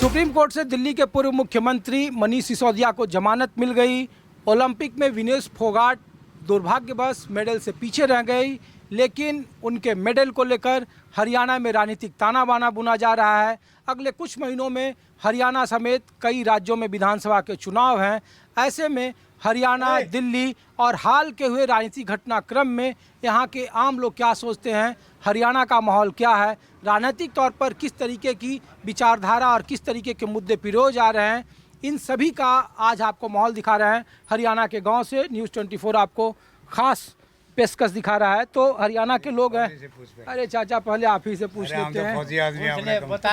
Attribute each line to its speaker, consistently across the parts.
Speaker 1: Supreme court से दिल्ली के पूर्व मुख्यमंत्री मनीष सिसोदिया को जमानत मिल गई। ओलंपिक में विनेश फोगाट दुर्भाग्यवश मेडल से पीछे रह गई, लेकिन उनके मेडल को लेकर हरियाणा में राजनीतिक ताना बाना बुना जा रहा है। अगले कुछ महीनों में हरियाणा समेत कई राज्यों में विधानसभा के चुनाव हैं। ऐसे में हरियाणा, दिल्ली और हाल के हुए राजनीतिक घटनाक्रम में यहाँ के आम लोग क्या सोचते हैं, हरियाणा का माहौल क्या है, राजनीतिक तौर पर किस तरीके की विचारधारा और किस तरीके के मुद्दे पिरोज आ रहे हैं, इन सभी का आज आपको माहौल दिखा रहे हैं। हरियाणा के गांव से न्यूज़ 24 आपको खास पेशकश दिखा रहा है। तो हरियाणा के लोग हैं। अरे चाचा, पहले आप ही से पूछ लेते हैं।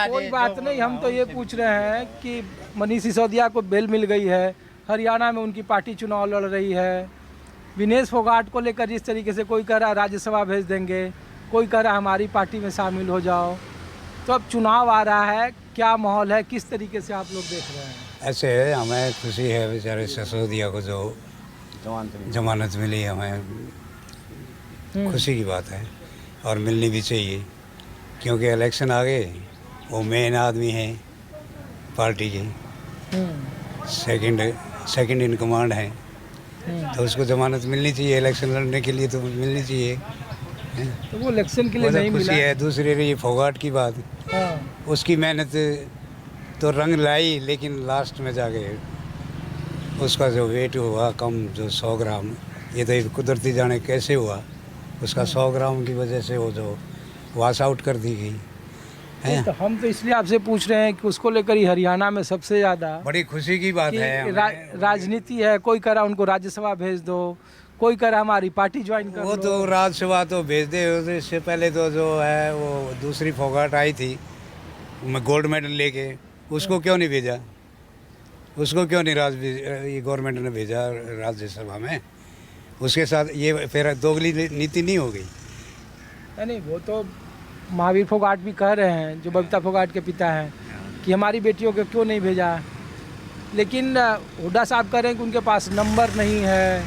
Speaker 1: कोई बात नहीं, हम तो ये पूछ रहे हैं कि मनीष सिसोदिया को बेल मिल गई है, हरियाणा में उनकी पार्टी चुनाव लड़ रही है। विनेश फोगाट को लेकर जिस तरीके से कोई कह रहा है राज्यसभा भेज देंगे, कोई कह रहा है हमारी पार्टी में शामिल हो जाओ। तो अब चुनाव आ रहा है, क्या माहौल है, किस तरीके से आप लोग देख रहे हैं?
Speaker 2: ऐसे है, हमें खुशी है बेचारे सिसोदिया को जो जमानत मिली, हमें खुशी की बात है और मिलनी भी चाहिए, क्योंकि इलेक्शन आ गए। वो मेन आदमी है पार्टी के, सेकंड इन कमांड है, तो उसको जमानत मिलनी चाहिए। इलेक्शन लड़ने के लिए तो मिलनी चाहिए।
Speaker 1: तो वो इलेक्शन के लिए नहीं
Speaker 2: खुशी
Speaker 1: मिला
Speaker 2: है। दूसरी रही फोगाट की बात, उसकी मेहनत तो रंग लाई, लेकिन लास्ट में जाके उसका जो वेट हुआ कम, जो 100 ग्राम, ये तो कुदरती जाने कैसे हुआ, उसका 100 ग्राम की वजह से वो जो वाश आउट कर दी गई है।
Speaker 1: तो हम तो इसलिए आपसे पूछ रहे हैं कि उसको लेकर ही हरियाणा में सबसे ज़्यादा
Speaker 2: बड़ी खुशी की बात है।
Speaker 1: राजनीति है। कोई कह रहा उनको राज्यसभा भेज दो, कोई कह रहा हमारी पार्टी ज्वाइन कर
Speaker 2: वो
Speaker 1: लो।
Speaker 2: तो राज्यसभा तो भेज दे। इससे पहले तो जो है वो दूसरी फोगाट आई थी गोल्ड मेडल लेके, उसको क्यों नहीं भेजा? उसको क्यों नहीं ये गवर्नमेंट ने भेजा राज्यसभा में? उसके साथ ये फिर दोगली नीति नहीं हो गई?
Speaker 1: नहीं, वो तो महावीर फोगाट भी कह रहे हैं, जो बबीता फोगाट के पिता हैं, कि हमारी बेटियों को क्यों नहीं भेजा। लेकिन हुड्डा साहब कह रहे हैं कि उनके पास नंबर नहीं है,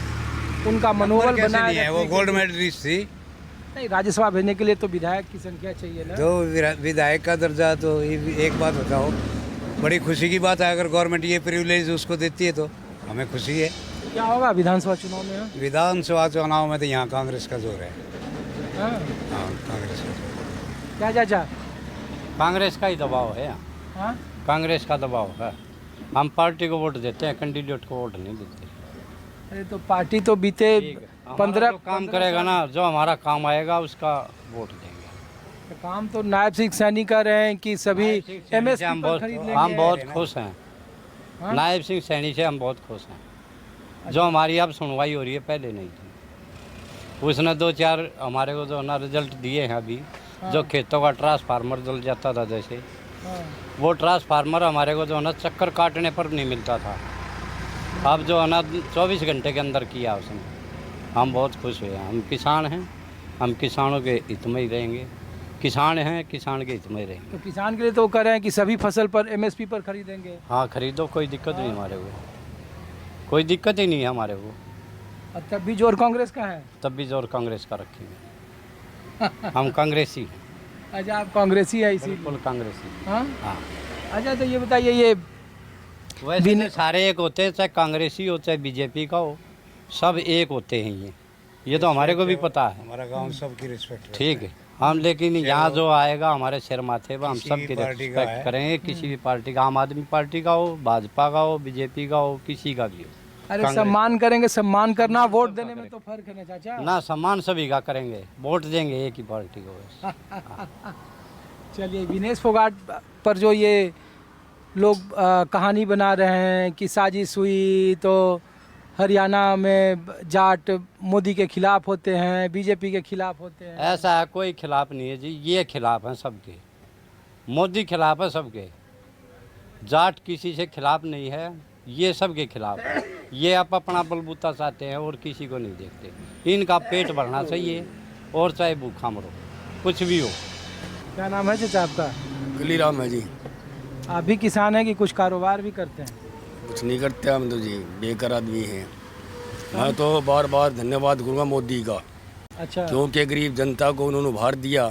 Speaker 1: उनका मनोबल बना है।
Speaker 2: वो गोल्ड मेडलिस्ट थी।
Speaker 1: नहीं, राज्यसभा भेजने के लिए तो विधायक की संख्या चाहिए ना।
Speaker 2: तो विधायक का दर्जा, तो एक बात बताओ, बड़ी खुशी की बात है अगर गवर्नमेंट ये प्रिविलेज उसको देती है तो हमें खुशी है।
Speaker 1: क्या होगा विधानसभा चुनाव में?
Speaker 2: विधानसभा चुनाव में तो यहाँ कांग्रेस का जोर है।
Speaker 1: हाँ,
Speaker 2: कांग्रेस का जोर।
Speaker 1: क्या चाचा?
Speaker 3: कांग्रेस का ही दबाव है यहाँ।
Speaker 1: हाँ?
Speaker 3: कांग्रेस का दबाव है। हम पार्टी को वोट देते हैं, कैंडिडेट को वोट नहीं देते।
Speaker 1: अरे तो पार्टी तो बीते 15
Speaker 3: काम करेगा ना, जो हमारा काम आएगा उसका वोट देंगे।
Speaker 1: काम तो नायब सिंह सैनी कर रहे हैं कि सभी एमएसपी
Speaker 3: हम
Speaker 1: पर खरीद लेंगे।
Speaker 3: हम बहुत खुश हैं।
Speaker 1: हाँ?
Speaker 3: नायब सिंह सैनी से हम बहुत खुश हैं। जो हमारी अब सुनवाई हो रही है, पहले नहीं थी। उसने 2-4 हमारे को जो ना रिजल्ट दिए हैं अभी। जो खेतों का ट्रांसफार्मर जल जाता था जैसे, वो ट्रांसफार्मर हमारे को जो है ना चक्कर काटने पर नहीं मिलता था, अब जो है ना 24 घंटे के अंदर किया उसने। हम बहुत खुश हुए हैं। हम किसान हैं, हम किसानों के हित में ही रहेंगे। किसान हैं, किसान के हित में ही रहेंगे।
Speaker 1: तो किसान के लिए तो कह रहे हैं कि सभी फसल पर एमएसपी पर खरीदेंगे।
Speaker 3: हाँ, खरीदो, कोई दिक्कत नहीं हमारे को, कोई दिक्कत ही नहीं है हमारे को।
Speaker 1: और तब भी जोर कांग्रेस का है?
Speaker 3: तब भी जोर कांग्रेस का रखेंगे। हम कांग्रेसी हैं।
Speaker 1: अच्छा, आप कांग्रेसी है इसी?
Speaker 3: बिल्कुल कांग्रेसी।
Speaker 1: हाँ?
Speaker 3: हाँ।
Speaker 1: अच्छा, तो ये बताइए, ये
Speaker 3: वैसे तो सारे एक होते हैं, चाहे कांग्रेसी हो चाहे बीजेपी का हो, सब एक होते हैं। ये तो हमारे को भी पता है।
Speaker 2: हमारा गांव सबकी रिस्पेक्ट,
Speaker 3: ठीक है। हम लेकिन यहाँ जो आएगा हमारे सिर माथे पर, हम सबकी रिस्पेक्ट करेंगे। किसी भी पार्टी का, आम आदमी पार्टी का हो, भाजपा का हो, बीजेपी का हो, किसी का भी हो।
Speaker 1: अरे सम्मान करेंगे। सम्मान करना, वोट देने में तो फर्क है ना चाचा?
Speaker 3: ना, सम्मान सभी का करेंगे, वोट देंगे एक ही पार्टी को।
Speaker 1: चलिए, विनेश फोगाट पर जो ये लोग कहानी बना रहे हैं कि साजिश हुई, तो हरियाणा में जाट मोदी के खिलाफ होते हैं, बीजेपी के खिलाफ होते हैं।
Speaker 3: ऐसा है, कोई खिलाफ नहीं है जी। ये खिलाफ हैं सबके, मोदी खिलाफ है सबके, जाट किसी से खिलाफ नहीं है। ये सबके खिलाफ है। ये आप अपना बलबूता चाहते हैं और किसी को नहीं देखते। इनका पेट भरना चाहिए, और चाहे भूखा मरो, कुछ भी हो।
Speaker 1: क्या नाम है चाचा आपका?
Speaker 4: गलीराम है जी।
Speaker 1: आप भी किसान हैं कि कुछ कारोबार भी करते हैं?
Speaker 4: कुछ नहीं करते हम तो जी, बेकार आदमी हैं। मैं तो बार बार धन्यवाद करूँगा मोदी का।
Speaker 1: अच्छा,
Speaker 4: क्योंकि गरीब जनता को उन्होंने उभार दिया,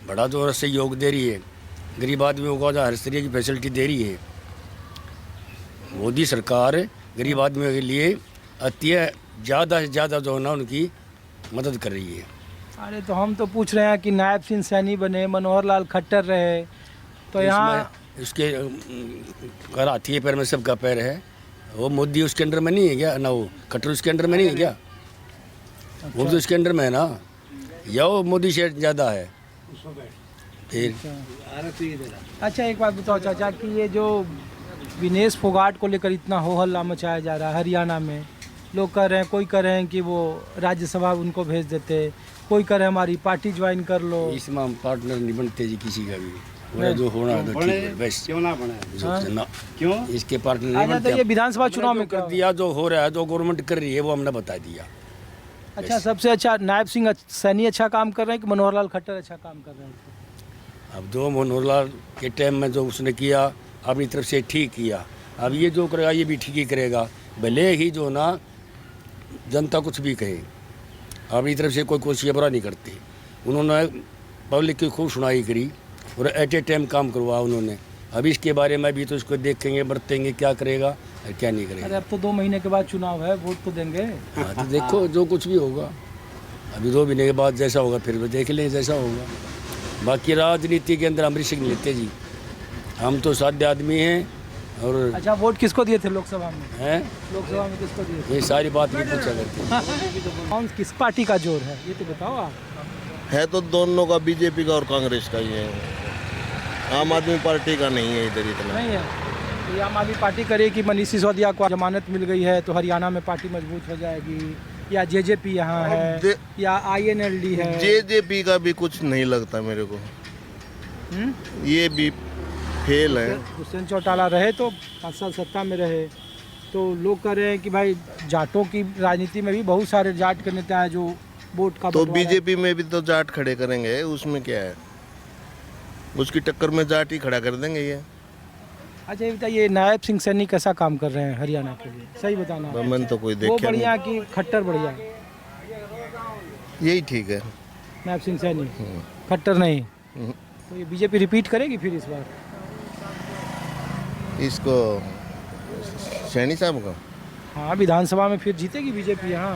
Speaker 4: बड़ा जो सहयोग दे रही है। गरीब आदमियों को हर तरह की फैसिलिटी दे रही है। मोदी सरकार गरीब आदमियों के लिए अति ज़्यादा से ज़्यादा जो है ना उनकी मदद कर रही है।
Speaker 1: अरे तो हम तो पूछ रहे हैं कि नायब सिंह सैनी बने, मनोहर लाल खट्टर रहे, तो यहाँ
Speaker 4: इसके कर हाथी है पैर में सबका पैर है। वो मोदी उसके अंडर में नहीं है क्या ना, वो खट्टर उसके अंडर में नहीं है क्या? वो तो उसके अंडर में है ना, या वो मोदी से ज़्यादा है फिर।
Speaker 1: अच्छा एक बात बताओ चाचा कि ये जो विनेश फोगाट को लेकर इतना हो हल्ला मचाया जा रहा है हरियाणा में, लोग कह रहे हैं, कोई कह रहे हैं कि वो राज्यसभा उनको भेज देते, कोई कह रहे हैं हमारी पार्टी ज्वाइन कर लो।
Speaker 4: इसमें हम पार्टनर नहीं बनते जी किसी का भी, वो जो होना है तो ठीक है बस।
Speaker 3: क्यों ना बने?
Speaker 4: ना क्यों इसके पार्टनर नहीं
Speaker 1: अच्छा तो
Speaker 4: बनते।
Speaker 1: ये विधानसभा चुनाव में
Speaker 4: कर दिया, जो हो रहा है, जो गवर्नमेंट कर रही है वो हमने बता दिया।
Speaker 1: अच्छा सबसे अच्छा नायब सिंह सैनी अच्छा काम कर रहे हैं कि मनोहर लाल खट्टर अच्छा काम कर रहे हैं?
Speaker 4: अब जो मनोहर लाल के टाइम में जो उसने किया अपनी तरफ से ठीक किया, अब ये जो करेगा ये भी ठीक ही करेगा, भले ही जो ना जनता कुछ भी कहे, अपनी तरफ से कोई कोशिश बुरा नहीं करती। उन्होंने पब्लिक की खूब सुनाई करी और एट ए टाइम काम करवा उन्होंने। अब इसके बारे में भी तो इसको देखेंगे बरतेंगे क्या करेगा और क्या नहीं
Speaker 1: अरे
Speaker 4: करेगा।
Speaker 1: अब तो 2 महीने के बाद चुनाव है, वोट तो देंगे।
Speaker 4: हाँ तो देखो जो कुछ भी होगा, अभी 2 महीने के बाद जैसा होगा फिर भी देख लें जैसा होगा। बाकी राजनीति के अंदर हम रिस्क नहीं लेते जी, हम तो साध्य आदमी हैं। और
Speaker 1: अच्छा वोट किसको दिए थे लोकसभा में?
Speaker 4: हैं
Speaker 1: लोकसभा में किसको दिए थे?
Speaker 4: ये सारी बात नहीं पूछा करते।
Speaker 1: कौन किस पार्टी का जोर है ये तो बताओ आप।
Speaker 5: है तो दोनों का, बीजेपी का और कांग्रेस का ही है, आम आदमी पार्टी का नहीं है इधर इतना।
Speaker 1: नहीं है तो ये आम आदमी पार्टी करे कि मनीष सिसोदिया को जमानत मिल गई है तो हरियाणा में पार्टी मजबूत हो जाएगी, या जेजेपी यहाँ है या आईएनएलडी है?
Speaker 5: जेजेपी का भी कुछ नहीं लगता मेरे को, ये भी फेल है।
Speaker 1: हुसैन चौटाला रहे तो 5 साल सत्ता में रहे, तो लोग कह रहे हैं कि भाई जाटों की राजनीति में भी बहुत सारे जाट के नेता हैं जो वोट का
Speaker 5: तो
Speaker 1: बंटवारा-
Speaker 5: बीजेपी में भी तो जाट खड़े करेंगे, उसमें क्या है, उसकी टक्कर में जाट ही खड़ा कर देंगे ये।
Speaker 1: अच्छा ये बताइए नायब सिंह सैनी कैसा काम कर रहे हैं हरियाणा के लिए, सही बताना।
Speaker 5: मैंने तो कोई
Speaker 1: वो
Speaker 5: देखा
Speaker 1: बढ़िया कि खट्टर बढ़िया?
Speaker 5: नहीं, यही ठीक है।
Speaker 1: नायब सिंह सैनी, खट्टर नहीं। तो ये बीजेपी रिपीट करेगी फिर इस बार?
Speaker 5: इसको सैनी साहब का
Speaker 1: हाँ विधानसभा में फिर जीतेगी बीजेपी यहाँ।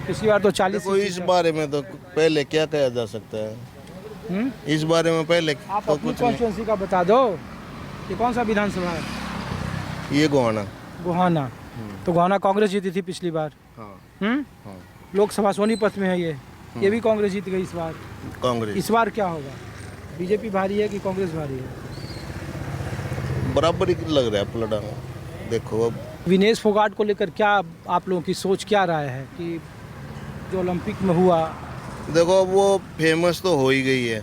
Speaker 1: पिछली बार तो 40
Speaker 5: कोई इस बारे में तो पहले क्या कहा जा सकता है, इस बारे में पहले
Speaker 1: आप
Speaker 5: तो
Speaker 1: अपनी
Speaker 5: कुछ नहीं।
Speaker 1: कॉन्स्टिट्यूंसी का बता दो, ये कौन सा विधानसभा है?
Speaker 5: ये गोहाना।
Speaker 1: गोहाना। तो गोहाना कांग्रेस जीती थी पिछली बार।
Speaker 5: हाँ,
Speaker 1: लोकसभा सोनीपत में है ये भी कांग्रेस जीत गई इस बार।
Speaker 5: कांग्रेस
Speaker 1: इस बार क्या होगा, बीजेपी भारी है कि कांग्रेस भारी है?
Speaker 5: बराबर ही लग रहा है पलड़ा। देखो अब
Speaker 1: विनेश फोगाट को लेकर क्या आप लोगों की सोच, क्या राय है कि जो ओलंपिक में हुआ?
Speaker 5: देखो वो फेमस तो हो ही गई है,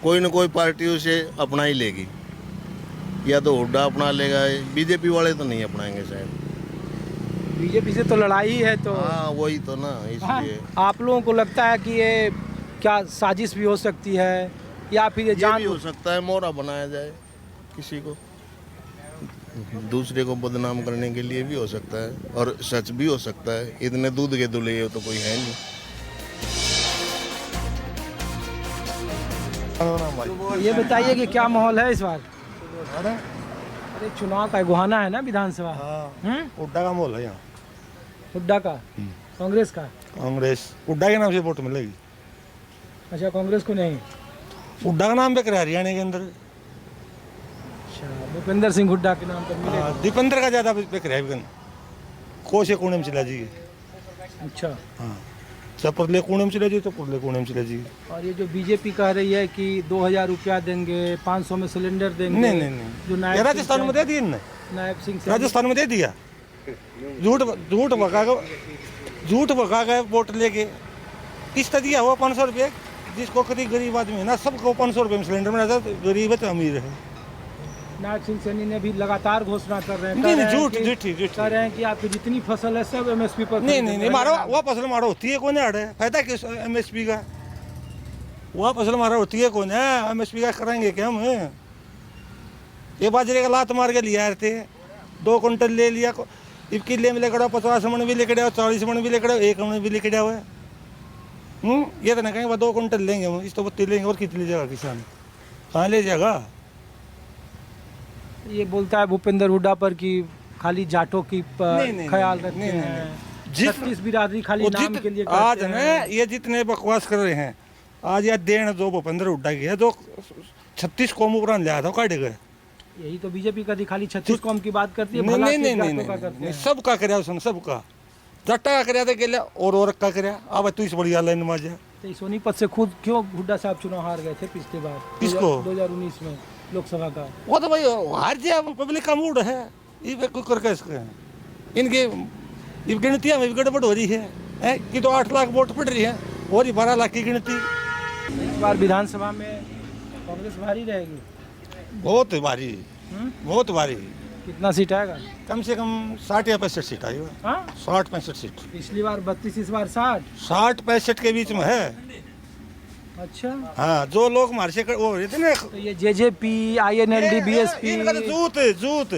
Speaker 5: कोई ना कोई पार्टी उसे अपना ही लेगी, या तो हुड्डा अपना लेगा, बीजेपी वाले तो नहीं अपनाएंगे शायद।
Speaker 1: बीजेपी से तो लड़ाई है तो
Speaker 5: हाँ वही तो ना,
Speaker 1: हाँ,
Speaker 5: इसलिए
Speaker 1: आप लोगों को लगता है कि ये क्या साजिश भी हो सकती है या फिर ये
Speaker 5: ये
Speaker 1: जान
Speaker 5: भी हो सकता है मोहरा बनाया जाए किसी को, दूसरे को बदनाम करने के लिए भी हो सकता है, और सच भी हो सकता है। इतने दूध के दुले तो कोई है नहीं।
Speaker 1: ये बताइए कि क्या माहौल है इस बार? अरे चुनाव का गोहाना है ना विधानसभा।
Speaker 6: हुड्डा का माहौल है यहाँ।
Speaker 1: हुड्डा का, कांग्रेस का?
Speaker 6: कांग्रेस हुड्डा के नाम से वोट मिलेगी।
Speaker 1: अच्छा कांग्रेस को नहीं?
Speaker 6: हुड्डा का नाम बेकर हरियाणा के अंदर।
Speaker 1: अच्छा भूपेंद्र सिंह हुड्डा के नाम पर मिलेगा।
Speaker 6: दीपेंद्र का ज़्यादा बेकर है कोसे कोने में चला जी।
Speaker 1: अच्छा
Speaker 6: हाँ, जब पुरले कोने में चले जी तो पुरले कोने में चले जी।
Speaker 1: और ये जो बीजेपी कह रही है कि 2000 रुपया देंगे, 500 में सिलेंडर देंगे।
Speaker 6: नहीं
Speaker 1: जो
Speaker 6: ये
Speaker 1: नायब
Speaker 6: राजस्थान में दे दिए इनने,
Speaker 1: नायब सिंह सैनी-
Speaker 6: राजस्थान में दे दिया। झूठ भगा गए वोट लेके। किस्त दिया हुआ 500 रुपये, जिसको कभी गरीब आदमी है ना सबको 500 रुपये में सिलेंडर मिला था, गरीब है तो अमीर है।
Speaker 1: नायब सिंह सैनी ने भी लगातार घोषणा कर रहे हैं।
Speaker 6: नहीं,
Speaker 1: कह रहे हैं
Speaker 6: झूठ,
Speaker 1: कि-
Speaker 6: झूठी।
Speaker 1: कह रहे हैं कि आपकी जितनी फसल है सब एमएसपी पर
Speaker 6: नहीं मारो वह फसल मारो होती है कौन है, अड़े फायदा किस एमएसपी का, वह फसल मारा होती है कौन है, एमएसपी का कराएंगे क्या हम? ये बाजरे का लात मार के लिया थे, 2 कुंटल ले लिया, इब किले में लेकर 50 मन भी लेकर आओ, 40 मन भी लेकर आओ, 1 मन भी लेकर आओ है। ये तो ना कहेंगे 2 कुंटल लेंगे हम, इस तो 32 लेंगे, और कितनी ले जाएगा किसान, कहाँ ले जाएगा?
Speaker 1: ये बोलता है भूपेंद्र हुड्डा पर कि खाली जाटों की ख्याल रखते हैं, 36 बिरादरी खाली नाम के लिए
Speaker 6: आज
Speaker 1: करते
Speaker 6: ना
Speaker 1: हैं।
Speaker 6: ये जितने बकवास कर रहे हैं, आज यह देन दो भूपेंद्र हुड्डा की है, जो 36 कौम उपरांत लिया था काट गए।
Speaker 1: यही तो बीजेपी का खाली 36 कौम की बात करती है,
Speaker 6: नहीं
Speaker 1: भला
Speaker 6: नहीं
Speaker 1: सिर्फ
Speaker 6: नहीं
Speaker 1: जाटों का
Speaker 6: नहीं,
Speaker 1: करते
Speaker 6: नहीं
Speaker 1: हैं।
Speaker 6: सबका कराया उसने, सबका जट्टा का कराया था के और का कराया। अब तू इस बढ़िया लाइन में जा।
Speaker 1: तो इस सोनीपत से खुद क्यों हुड्डा साहब चुनाव हार गए थे पिछली बार?
Speaker 6: किसको?
Speaker 1: 2019 में लोकसभा का।
Speaker 6: वो तो भाई हार जाए, पब्लिक का मूड है, ये कोई कर कैसे इनके ये गिनतियाँ में भी गड़बड़ हो रही है कि तो 8 लाख वोट पड़ रही है और ये 12 लाख की गिनती।
Speaker 1: इस बार विधानसभा में कांग्रेस भारी रहेगी।
Speaker 6: बहुत भारी, बहुत भारी।
Speaker 1: कितना सीट आएगा?
Speaker 6: कम से कम 60 या 65 सीट आई।
Speaker 1: हाँ,
Speaker 6: 60-65 सीट,
Speaker 1: पिछली बार 32, इस बार 60।
Speaker 6: 60-65 के बीच में है।
Speaker 1: अच्छा,
Speaker 6: हाँ, जो लोग हमारे से वो रहे थे ना,
Speaker 1: तो ये जेजेपी, INLD, बीएसपी,
Speaker 6: इनका तो जूत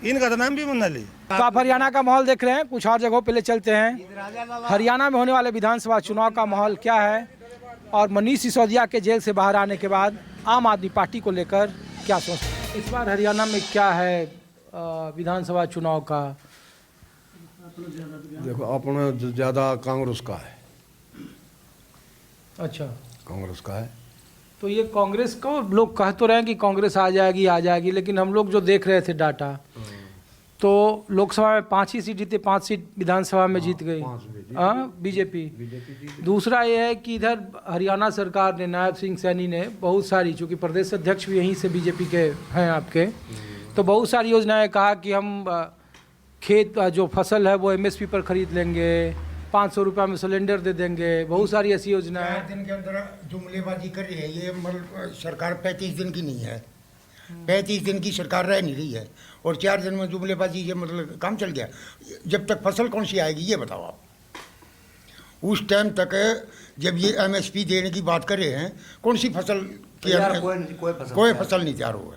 Speaker 6: इनका तो नाम भी मना ली।
Speaker 1: तो आप हरियाणा का माहौल देख रहे हैं, कुछ और जगहों पे ले चलते हैं। हरियाणा में होने वाले विधानसभा चुनाव का माहौल क्या है और मनीष सिसोदिया के जेल से बाहर आने के बाद आम आदमी पार्टी को लेकर क्या सोचते हैं? इस बार हरियाणा में क्या है विधानसभा चुनाव का?
Speaker 7: देखो अपना ज़्यादा कांग्रेस का है,
Speaker 1: अच्छा,
Speaker 7: कांग्रेस का है।
Speaker 1: तो ये कांग्रेस को लोग कह तो रहे हैं कि कांग्रेस आ जाएगी, लेकिन हम लोग जो देख रहे थे डाटा, तो लोकसभा में 5 ही सीट जीते, 5 सीट विधानसभा में जीत गई बीजेपी। दूसरा ये है कि इधर हरियाणा सरकार ने, नायब सिंह सैनी ने बहुत सारी, चूँकि प्रदेश अध्यक्ष भी यहीं से बीजेपी के हैं आपके, तो बहुत सारी योजनाएं कहा कि हम खेत जो फसल है वो MSP पर खरीद लेंगे, 500 रुपये में सिलेंडर दे देंगे, बहुत सारी ऐसी योजनाएं।
Speaker 8: 4 दिन के अंदर जुमलेबाजी कर रही है ये, मतलब सरकार 35 दिन की नहीं है, 35 दिन की सरकार रह नहीं रही है और 4 दिन में जुमलेबाजी, ये मतलब काम चल गया। जब तक फसल कौन सी आएगी ये बताओ आप। उस टाइम तक जब ये MSP देने की बात कर रहे हैं, कौन सी फसल की कोई फसल नहीं तैयार हुआ।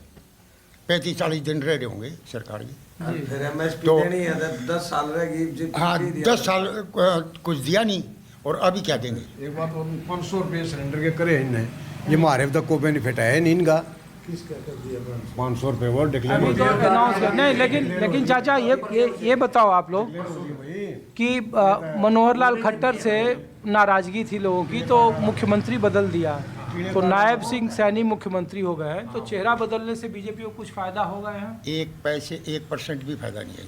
Speaker 8: 35-40 दिन रह रहे होंगे सरकार की।
Speaker 7: फिर MSP
Speaker 8: तो
Speaker 7: देनी है, 10 साल रहेगी।
Speaker 8: हाँ, 10 साल कुछ दिया नहीं और अभी क्या देंगे।
Speaker 7: एक बात 500 रुपये सिलेंडर के करे इनने, ये हमारे तक को बेनिफिट है नहीं इनका। 500 रुपये वो डिक्लेयर
Speaker 1: अभी तो अनाउंस कर नहीं, लेकिन चाचा ये बताओ आप लोग कि मनोहर लाल खट्टर से नाराजगी थी लोगों की, तो मुख्यमंत्री बदल दिया, तो नायब सिंह सैनी मुख्यमंत्री हो गए हैं, तो चेहरा बदलने से बीजेपी को कुछ फायदा होगा यहाँ?
Speaker 8: 1% भी फायदा नहीं है,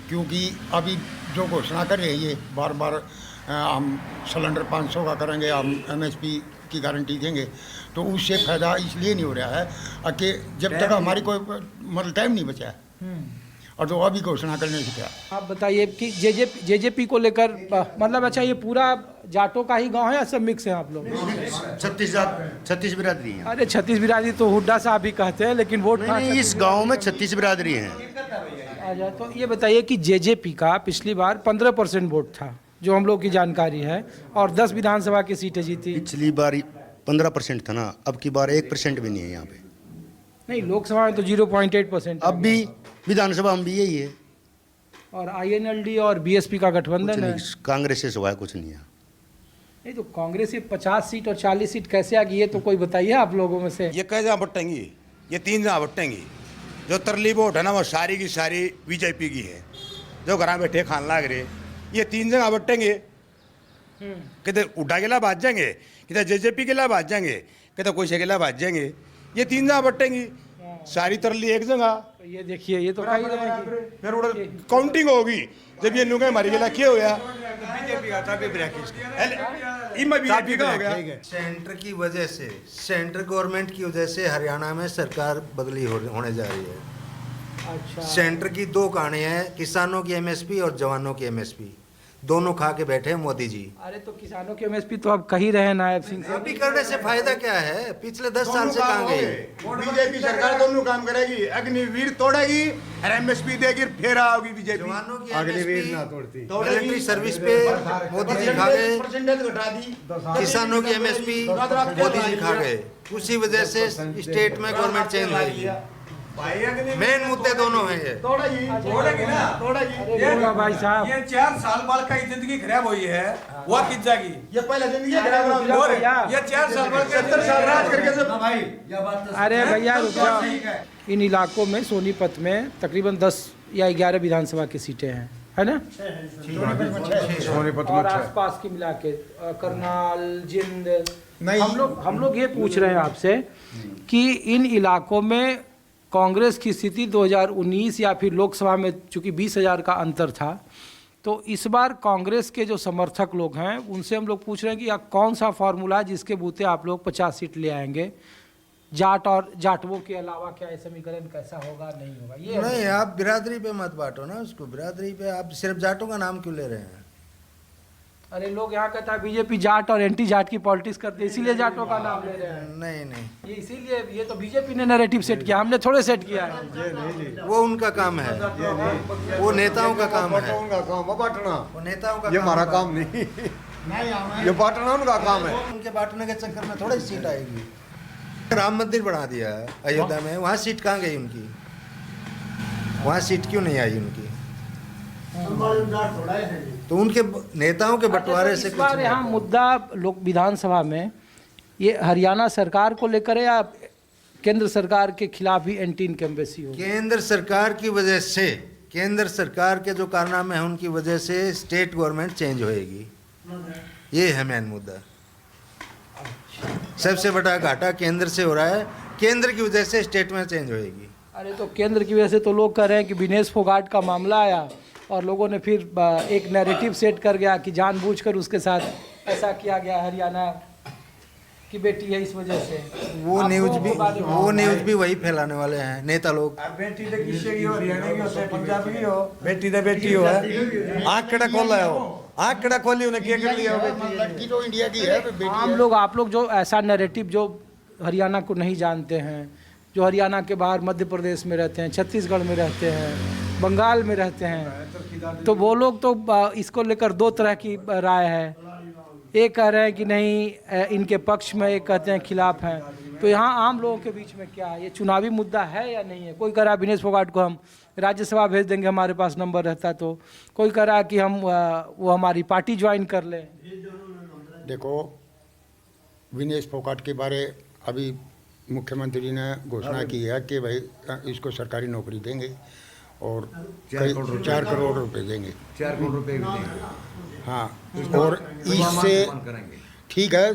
Speaker 8: क्योंकि अभी जो घोषणा कर रहे हैं ये बार बार, हम सिलेंडर 500 का करेंगे, हम MSP की गारंटी देंगे, तो उससे फायदा इसलिए नहीं हो रहा है कि जब तक हमारी कोई मतलब टाइम नहीं बचा है, और तो अभी घोषणा करने से क्या।
Speaker 1: आप बताइए कि जेजेपी को लेकर मतलब, अच्छा ये पूरा जाटों का ही गांव है या सब मिक्स है आप लोग?
Speaker 9: 36 बिरादरी हैं।
Speaker 1: अरे 36 बिरादरी तो हुड्डा साहब भी कहते हैं, लेकिन वोट
Speaker 9: नहीं, इस गांव में 36 बिरादरी हैं।
Speaker 1: अच्छा, तो ये बताइए कि जेजेपी का पिछली बार 15% वोट था, जो हम लोग की जानकारी है, और 10 विधानसभा की सीटें जीती।
Speaker 9: पिछली बार 15% था ना, अब की बार 1% भी नहीं है यहाँ पे।
Speaker 1: नहीं, लोकसभा में तो 0.8%।
Speaker 9: अब भी विधानसभा में भी यही है।
Speaker 1: और INLD और BSP का गठबंधन है।
Speaker 9: कांग्रेस से सिवाय कुछ नहीं है।
Speaker 1: नहीं तो कांग्रेस से 50 सीट और 40 सीट कैसे आ गई है, तो कोई बताइए आप लोगों में से।
Speaker 10: ये कई जगह बटेंगी, ये 3 जगह बटेंगी। जो तरली वोट है ना, वो सारी की सारी बीजेपी की है, जो घर बैठे खान लाग रहे, ये 3 जगह बटेंगे। किधर उड्डा के लाभ आ जाएंगे, किधर जेजेपी के लाभ आ जाएंगे, किधर कोई से के लाभ आ जाएंगे। ये 3 जगह बटेंगी, सारी तरली एक जगह।
Speaker 1: तो ये देखिए, ये तो कही रहे हैं कि
Speaker 10: फिर उधर काउंटिंग होगी, जब ये नुगे हमारी के किए हुआ बीजेपी का था, बीजेपी का हो गया।
Speaker 11: सेंटर की वजह से, सेंटर गवर्नमेंट की वजह से हरियाणा में सरकार बदली होने जा रही है।
Speaker 1: अच्छा,
Speaker 11: सेंटर की 2 कहानियां हैं, किसानों की MSP और जवानों की MSP, दोनों खा के बैठे हैं मोदी जी।
Speaker 1: अरे तो किसानों के MSP तो आप कही रहे हैं नायब सिंह से।
Speaker 11: अभी करने से फायदा क्या है? पिछले 10 साल से कहाँ गए?
Speaker 10: बीजेपी सरकार दोनों काम करेगी, अग्निवीर तोड़ेगी और MSP देगी, फिर आओगी बीजेपी।
Speaker 11: जवानों की
Speaker 7: अग्निवीर ना
Speaker 11: MSP
Speaker 7: तोड़ती,
Speaker 11: मिलिट्री सर्विस पे मोदी जी खा गए, किसानों की MSP मोदी जी खा गए, उसी वजह से स्टेट में गवर्नमेंट चेंज हुई। मेन मुद्दे दोनों हैं ये।
Speaker 1: बोलो भाई साहब।
Speaker 6: ये 4 साल बाल का जिंदगी खराब हुई है, वो किस जाएगी? ये पहले जिंदगी खराब हुई है, ये 4 साल बाल का 70 साल राज करके
Speaker 1: अरे भैया रुक जाओ। इन इलाकों में सोनीपत में तकरीबन 10 या 11 विधानसभा की सीटें हैं, है ना?
Speaker 7: सोनीपत
Speaker 1: और
Speaker 7: में
Speaker 1: आसपास की मिला के करनाल, जिंद। हम लोग ये पूछ रहे हैं आपसे कि इन इलाकों में कांग्रेस की स्थिति 2019 या फिर लोकसभा में चूंकि 20,000 का अंतर था, तो इस बार कांग्रेस के जो समर्थक लोग हैं उनसे हम लोग पूछ रहे हैं कि कौन सा फार्मूला जिसके बूते आप लोग 50 सीट ले आएंगे? जाट और जाटवों के अलावा क्या ये समीकरण कैसा होगा, नहीं होगा? ये
Speaker 11: नहीं, आप बिरादरी पे मत बांटो ना उसको। बिरादरी पे आप सिर्फ जाटों का नाम क्यों ले रहे हैं?
Speaker 1: अरे लोग यहाँ कहता है बीजेपी जाट और एंटी जाट की पॉलिटिक्स करते हैं, इसीलिए जाटों का नाम ले रहे हैं।
Speaker 11: नहीं,
Speaker 1: ये इसीलिए, ये तो बीजेपी ने नैरेटिव सेट किया, हमने थोड़े सेट किया है।
Speaker 11: वो उनका काम है, वो नेताओं का काम है,
Speaker 7: उनका काम है बांटना,
Speaker 11: वो नेताओं का
Speaker 7: ये हमारा काम नहीं, ये बांटना उनका काम है।
Speaker 11: उनके बांटने के चक्कर में थोड़ी सीट आएगी। राम मंदिर बना दिया है अयोध्या में, वहाँ सीट कहाँ गई उनकी? वहाँ सीट क्यों नहीं आई उनकी? तो उनके नेताओं के बंटवारे से
Speaker 1: इस बार यहाँ मुद्दा लोक विधानसभा में ये हरियाणा सरकार को लेकर है या केंद्र सरकार के खिलाफ ही एंटी इनकम्बेंसी हो?
Speaker 11: केंद्र सरकार की वजह से, केंद्र सरकार के जो कारनामे हैं उनकी वजह से स्टेट गवर्नमेंट चेंज होएगी, ये है मेन मुद्दा। सबसे बड़ा घाटा केंद्र से हो रहा है, केंद्र की वजह से स्टेट में चेंज होएगी।
Speaker 1: अरे तो केंद्र की वजह से तो लोग कह रहे हैं कि विनेश फोगाट का मामला आया और लोगों ने फिर एक नैरेटिव सेट कर गया कि जानबूझकर उसके साथ ऐसा किया गया, हरियाणा की बेटी है इस वजह से।
Speaker 11: वो न्यूज भी वही फैलाने वाले हैं नेता लोग।
Speaker 7: बेटी तो किसी की हो, हरियाणा की हो, पंजाब की हो, बेटी तो बेटी हो है। आँख कड़ा खोला है, वो आँख कड़ा खोली उन्हें क्या कर लिया?
Speaker 8: लड़की तो इंडिया की है, बेटी
Speaker 1: आम लोग, आप लोग जो ऐसा नैरेटिव जो हरियाणा को नहीं जानते हैं, जो हरियाणा के बाहर मध्य प्रदेश में रहते हैं, छत्तीसगढ़ में रहते हैं, बंगाल में रहते हैं, तो वो लोग तो इसको लेकर दो तरह की राय है। एक कह रहे हैं कि नहीं इनके पक्ष में, एक कहते हैं खिलाफ हैं। तो यहाँ आम लोगों के बीच में क्या है, ये चुनावी मुद्दा है या नहीं है? कोई कह रहा है विनेश फोगाट को हम राज्यसभा भेज देंगे, हमारे पास नंबर रहता तो। कोई कह रहा है कि हम वो हमारी पार्टी ज्वाइन कर लें।
Speaker 8: देखो, विनेश फोगाट के बारे अभी मुख्यमंत्री ने घोषणा की है कि भाई इसको सरकारी नौकरी देंगे और 4 करोड़ रुपए देंगे।
Speaker 7: 4 करोड़ रुपए भी देंगे।
Speaker 8: हाँ, और इससे ठीक है,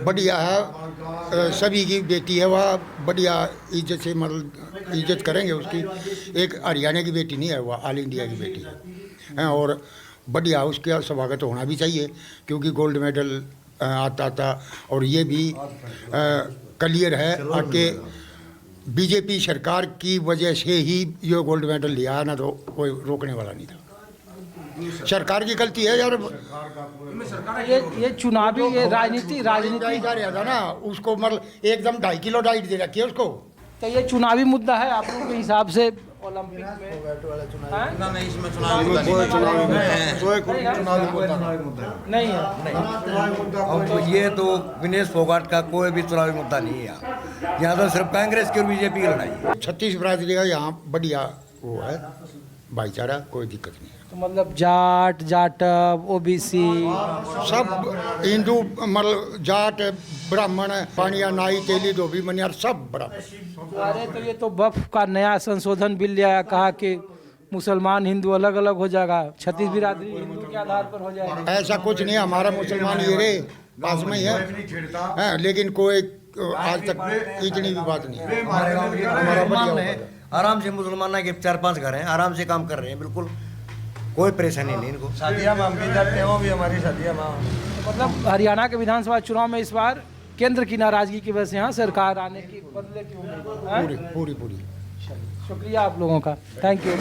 Speaker 8: बढ़िया है, सभी की बेटी है, वह बढ़िया इज्जत से मतलब इज्जत करेंगे उसकी। एक हरियाणा की बेटी नहीं है, वह ऑल इंडिया की बेटी है और बढ़िया उसका स्वागत होना भी चाहिए, क्योंकि गोल्ड मेडल आता और ये भी क्लियर है कि बीजेपी सरकार की वजह से ही ये गोल्ड मेडल लिया है, ना तो कोई रोकने वाला नहीं था। सरकार की गलती है यार।
Speaker 1: ये चुनावी, ये राजनीति
Speaker 8: जा रहा था ना, उसको मतलब एकदम 2.5 किलो डाइट दे रखी है उसको।
Speaker 1: तो ये चुनावी मुद्दा है आप लोगों के हिसाब से? ओलंपिक में नहीं है,
Speaker 7: तो ये तो विनेश फोगाट का कोई भी चुनावी मुद्दा नहीं है। यहाँ तो सिर्फ कांग्रेस की और बीजेपी की लड़ाई है।
Speaker 8: 36 बिरादरी का यहाँ बढ़िया वो है, भाईचारा, कोई दिक्कत नहीं है।
Speaker 1: तो मतलब जाट, जाटव, ओबीसी
Speaker 8: सब हिंदू, मतलब जाट, ब्राह्मण, पानिया, नाई, तेली, धोबी, मनियार सब बराबर।
Speaker 1: अरे तो ये तो वक्फ का नया संशोधन बिल लिया, कहा कि मुसलमान हिंदू अलग अलग हो जाएगा, 36 बिरादरी हिंदू के आधार पर हो जाएगी।
Speaker 8: ऐसा कुछ नहीं, हमारा मुसलमान ये रे पास में ही है, लेकिन कोई आज तक इतनी भी बात नहीं है।
Speaker 7: हमारा बढ़िया आराम से मुसलमान के 4-5 घर हैं, आराम से काम कर रहे हैं, बिल्कुल कोई परेशानी नहीं इनको। शादियाँ हम भी करते हैं, वो भी हमारी शादियाँ।
Speaker 1: मतलब हरियाणा के विधानसभा चुनाव में इस बार केंद्र की नाराजगी की वजह से यहाँ सरकार आने की बदले की उम्मीद?
Speaker 8: पूरी।
Speaker 1: शुक्रिया आप लोगों का, थैंक यू।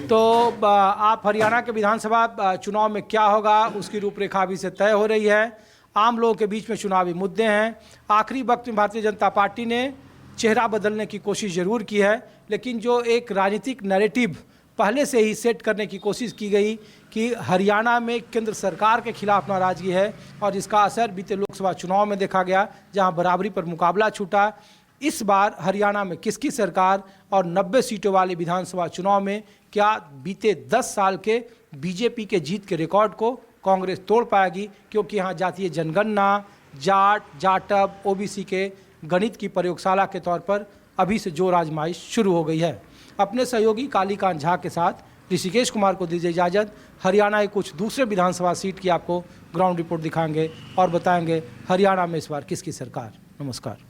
Speaker 1: तो आप हरियाणा के विधानसभा चुनाव में क्या होगा उसकी रूपरेखा अभी से तय हो रही है। आम लोगों के बीच में चुनावी मुद्दे हैं। आखिरी वक्त में भारतीय जनता पार्टी ने चेहरा बदलने की कोशिश ज़रूर की है, लेकिन जो एक राजनीतिक नैरेटिव पहले से ही सेट करने की कोशिश की गई कि हरियाणा में केंद्र सरकार के खिलाफ नाराज़गी है, और इसका असर बीते लोकसभा चुनाव में देखा गया, जहां बराबरी पर मुकाबला छूटा। इस बार हरियाणा में किसकी सरकार और 90 सीटों वाले विधानसभा चुनाव में क्या बीते 10 साल के बीजेपी के जीत के रिकॉर्ड को कांग्रेस तोड़ पाएगी, क्योंकि यहाँ जातीय जनगणना, जाटअप, ओबीसी के गणित की प्रयोगशाला के तौर पर अभी से जोर आजमाइश शुरू हो गई है। अपने सहयोगी कालीकांत झा के साथ ऋषिकेश कुमार को दीजिए इजाज़त। हरियाणा के कुछ दूसरे विधानसभा सीट की आपको ग्राउंड रिपोर्ट दिखाएंगे और बताएंगे हरियाणा में इस बार किसकी सरकार। नमस्कार।